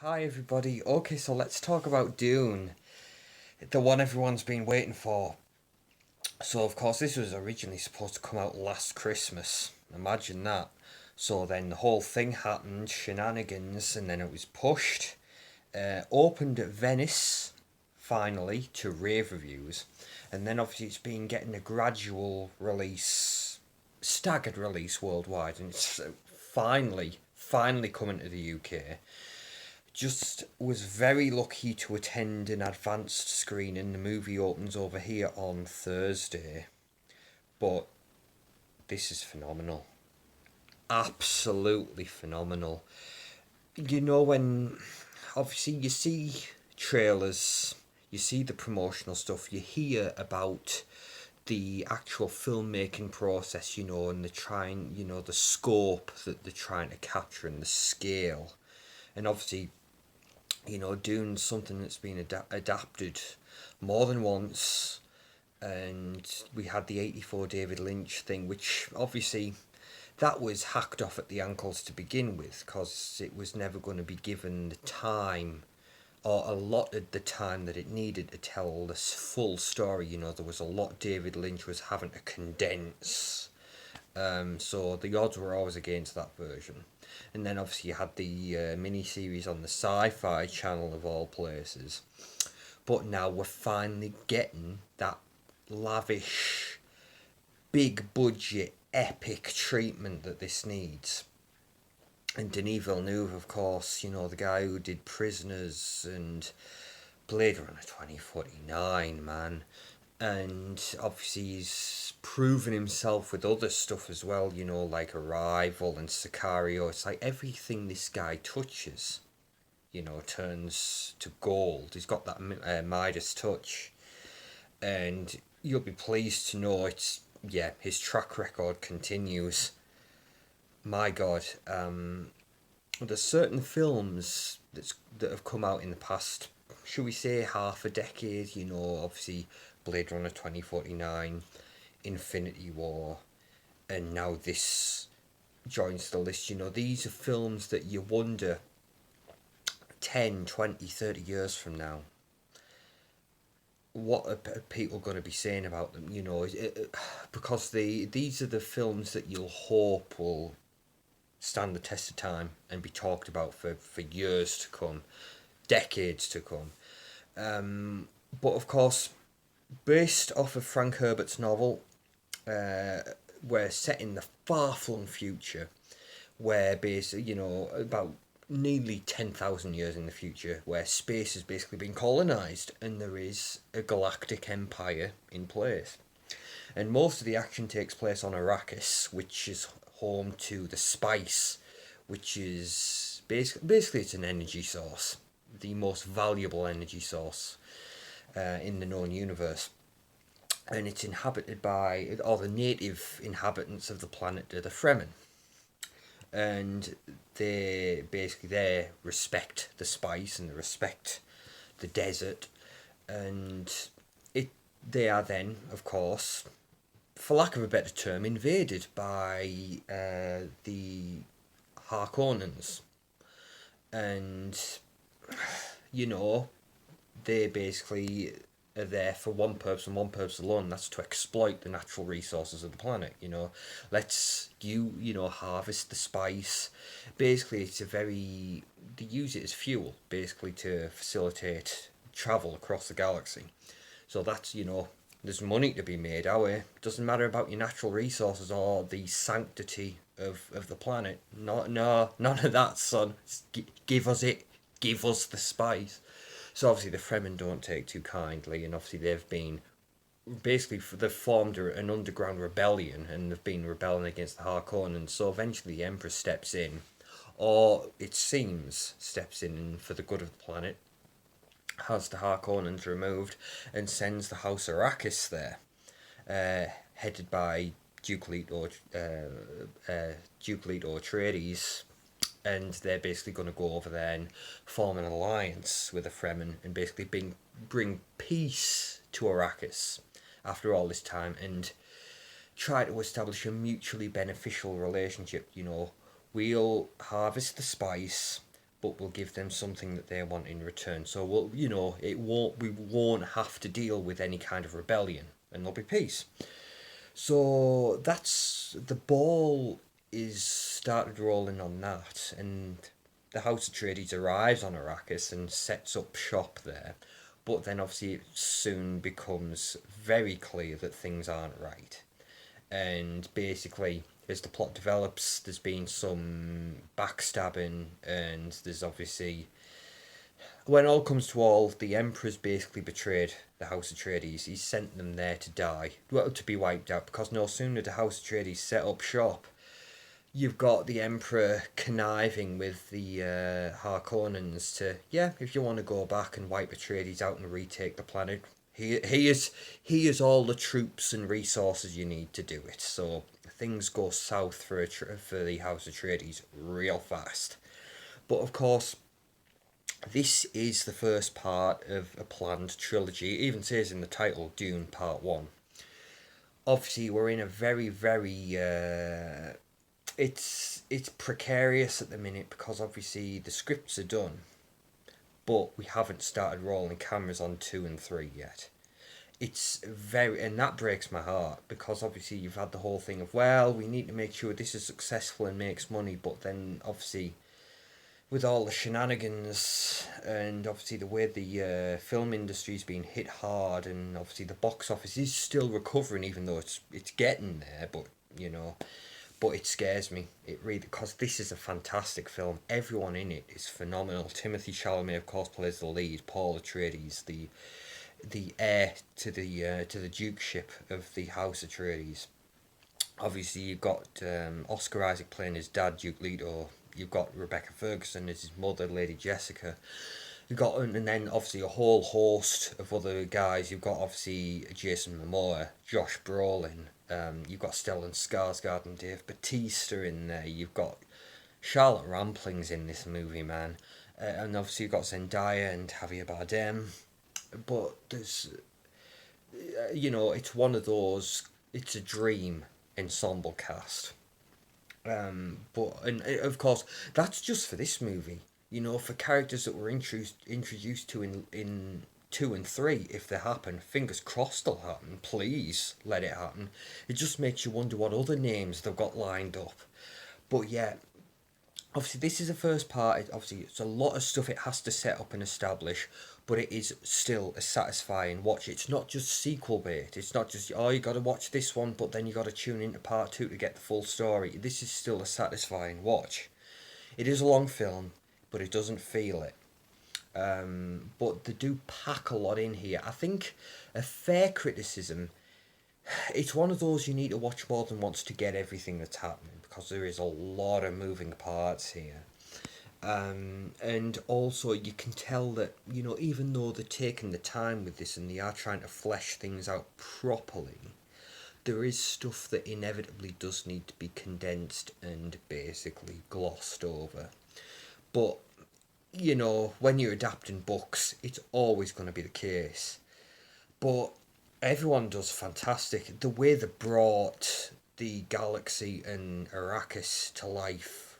Hi everybody. Okay, so let's talk about Dune, the one everyone's been waiting for. So of course this was originally supposed to come out last Christmas. Imagine that. So then the whole thing happened, shenanigans, and then it was pushed. Opened at Venice, finally, to rave reviews. And then obviously it's been getting a gradual release, staggered release worldwide, and it's finally coming to the UK. Just was very lucky to attend an advanced screening. The movie opens over here on Thursday, but this is phenomenal. Absolutely phenomenal. You know, when obviously you see trailers, you see the promotional stuff, you hear about the actual filmmaking process, and the trying, the scope that they're trying to capture and the scale. And obviously, Dune's something that's been adapted more than once. And we had the 84 David Lynch thing, which obviously that was hacked off at the ankles to begin with because it was never going to be given the time or allotted the time that it needed to tell this full story. There was a lot David Lynch was having to condense. So the odds were always against that version. And then obviously you had the mini series on the Sci Fi channel of all places. But now we're finally getting that lavish, big budget, epic treatment that this needs. And Denis Villeneuve, of course, the guy who did Prisoners and Blade Runner 2049, man. And obviously he's proven himself with other stuff as well, like Arrival and Sicario. It's like everything this guy touches, turns to gold. He's got that Midas touch. And you'll be pleased to know his track record continues. My God, there's certain films that have come out in the past, should we say, half a decade. Obviously Blade Runner 2049, Infinity War, and now this joins the list. These are films that you wonder 10, 20, 30 years from now, what are people going to be saying about them? Because these are the films that you'll hope will stand the test of time and be talked about for years to come, decades to come. But of course, based off of Frank Herbert's novel, uh, we're set in the far-flung future, where basically, about nearly 10,000 years in the future, where space has basically been colonized and there is a galactic empire in place. And most of the action takes place on Arrakis, which is home to the spice, which is basically it's an energy source, the most valuable energy source in the known universe. And it's inhabited by, or the native inhabitants of the planet are the Fremen. And they respect the spice and they respect the desert. And it they are then, of course, for lack of a better term, invaded by the Harkonnens. And, you know, they basically are there for one purpose and one purpose alone. That's to exploit the natural resources of the planet. Let's harvest the spice. Basically, it's a very they use it as fuel, basically to facilitate travel across the galaxy. So that's there's money to be made our way. It doesn't matter about your natural resources or the sanctity of the planet. No, none of that, son. Give us it. Give us the spice. So obviously the Fremen don't take too kindly, and obviously they've formed an underground rebellion, and they've been rebelling against the Harkonnens. So eventually the Emperor steps in, or it seems steps in for the good of the planet, has the Harkonnens removed, and sends the House Arrakis there, headed by Duke Leto Atreides, and they're basically going to go over there and form an alliance with the Fremen and basically bring peace to Arrakis after all this time and try to establish a mutually beneficial relationship. We'll harvest the spice, but we'll give them something that they want in return. So we won't have to deal with any kind of rebellion, and there'll be peace. So that's the ball is started rolling on that, and the House Atreides arrives on Arrakis and sets up shop there. But then obviously it soon becomes very clear that things aren't right. And basically, as the plot develops, there's been some backstabbing, and there's obviously, when all comes to all, the Emperor's basically betrayed the House Atreides. He's sent them there to die, well, to be wiped out, because no sooner the House Atreides set up shop, you've got the Emperor conniving with the Harkonnens to, yeah, if you want to go back and wipe Atreides out and retake the planet, he is all the troops and resources you need to do it. So things go south for the House Atreides real fast. But of course, this is the first part of a planned trilogy. It even says in the title, Dune Part 1. Obviously, we're in a very, very... it's precarious at the minute because obviously the scripts are done, but we haven't started rolling cameras on 2 and 3 yet. It's very... And that breaks my heart because obviously you've had the whole thing of, well, we need to make sure this is successful and makes money, but then obviously with all the shenanigans and obviously the way the film industry's been hit hard, and obviously the box office is still recovering, even though it's getting there, but but it scares me. It really, because this is a fantastic film. Everyone in it is phenomenal. Timothy Chalamet, of course, plays the lead. Paul Atreides, the heir to the dukeship of the House Atreides. Obviously, you've got Oscar Isaac playing his dad, Duke Leto. You've got Rebecca Ferguson as his mother, Lady Jessica. You've got, and then obviously a whole host of other guys. You've got obviously Jason Momoa, Josh Brolin. You've got Stellan Skarsgård and Dave Bautista in there. You've got Charlotte Rampling's in this movie, man. And obviously you've got Zendaya and Javier Bardem. But there's, it's one of those, it's a dream ensemble cast. But of course, that's just for this movie. For characters that were introduced to in 2 and 3, if they happen, fingers crossed they'll happen. Please let it happen. It just makes you wonder what other names they've got lined up. But yeah, obviously this is the first part. Obviously, it's a lot of stuff it has to set up and establish, but it is still a satisfying watch. It's not just sequel bait. It's not just, oh, you got to watch this one, but then you got to tune into part 2 to get the full story. This is still a satisfying watch. It is a long film, but it doesn't feel it. But they do pack a lot in here. I think a fair criticism, it's one of those you need to watch more than once to get everything that's happening, because there is a lot of moving parts here. And also you can tell that, even though they're taking the time with this and they are trying to flesh things out properly, there is stuff that inevitably does need to be condensed and basically glossed over. But, when you're adapting books, it's always going to be the case. But everyone does fantastic. The way they brought the galaxy and Arrakis to life,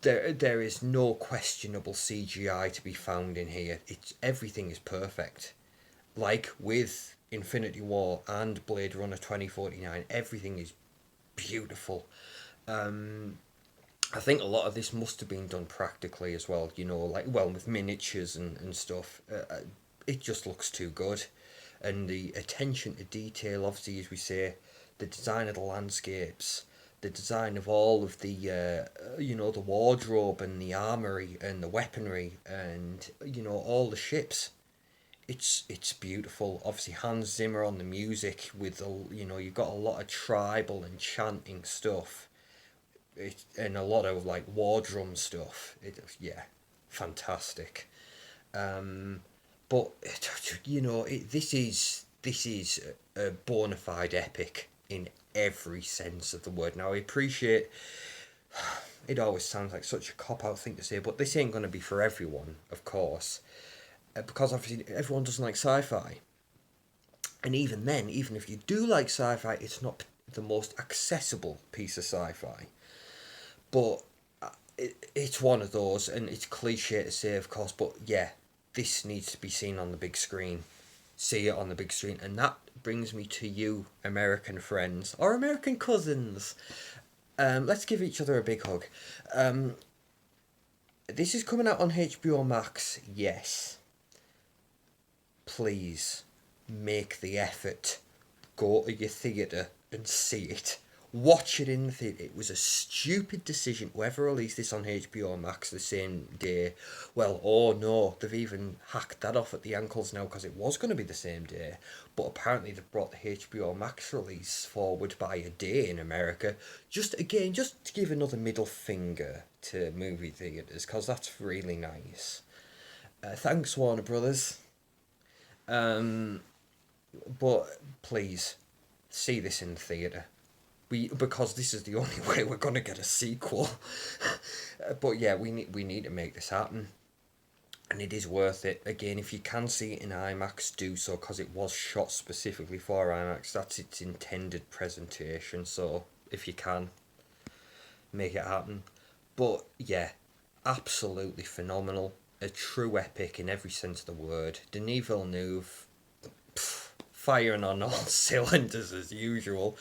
there is no questionable CGI to be found in here. Everything is perfect. Like with Infinity War and Blade Runner 2049, everything is beautiful. I think a lot of this must have been done practically as well, with miniatures and stuff. It just looks too good. And the attention to detail, obviously, as we say, the design of the landscapes, the design of all of the, the wardrobe and the armory and the weaponry and, all the ships. It's beautiful. Obviously, Hans Zimmer on the music with, you've got a lot of tribal and chanting stuff. And a lot of war drum stuff. Fantastic. But this is a bona fide epic in every sense of the word. Now I appreciate it always sounds like such a cop out thing to say, but this ain't going to be for everyone, of course, because obviously everyone doesn't like sci-fi. And even then, even if you do like sci-fi, it's not the most accessible piece of sci-fi. But it's one of those, and it's cliche to say, of course, but yeah, this needs to be seen on the big screen. See it on the big screen, and that brings me to you, American friends or American cousins. Let's give each other a big hug. Um, this is coming out on HBO Max. Yes, please make the effort. Go to your theatre and see it. Watch it in the theatre. It was a stupid decision. Whoever released this on HBO Max the same day, well, oh no, they've even hacked that off at the ankles now because it was going to be the same day. But apparently they've brought the HBO Max release forward by a day in America. Just to give another middle finger to movie theatres because that's really nice. Thanks, Warner Brothers. Um, but please see this in the theatre. Because this is the only way we're gonna get a sequel. But yeah, we need to make this happen, and it is worth it. Again, if you can see it in IMAX, do so because it was shot specifically for IMAX. That's its intended presentation. So if you can, make it happen. But yeah, absolutely phenomenal. A true epic in every sense of the word. Denis Villeneuve, firing on all cylinders as usual,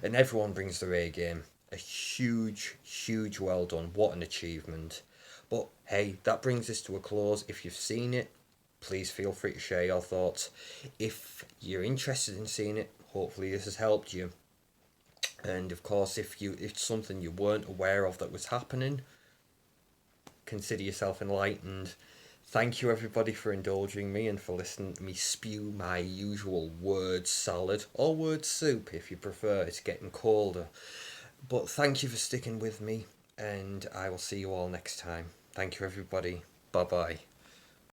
and everyone brings their A game. A huge, huge well done. What an achievement. But hey, that brings us to a close. If you've seen it, please feel free to share your thoughts. If you're interested in seeing it, hopefully this has helped you. And of course, if it's something you weren't aware of that was happening, consider yourself enlightened. Thank you everybody for indulging me and for listening to me spew my usual word salad, or word soup if you prefer, it's getting colder. But thank you for sticking with me, and I will see you all next time. Thank you everybody. Bye bye.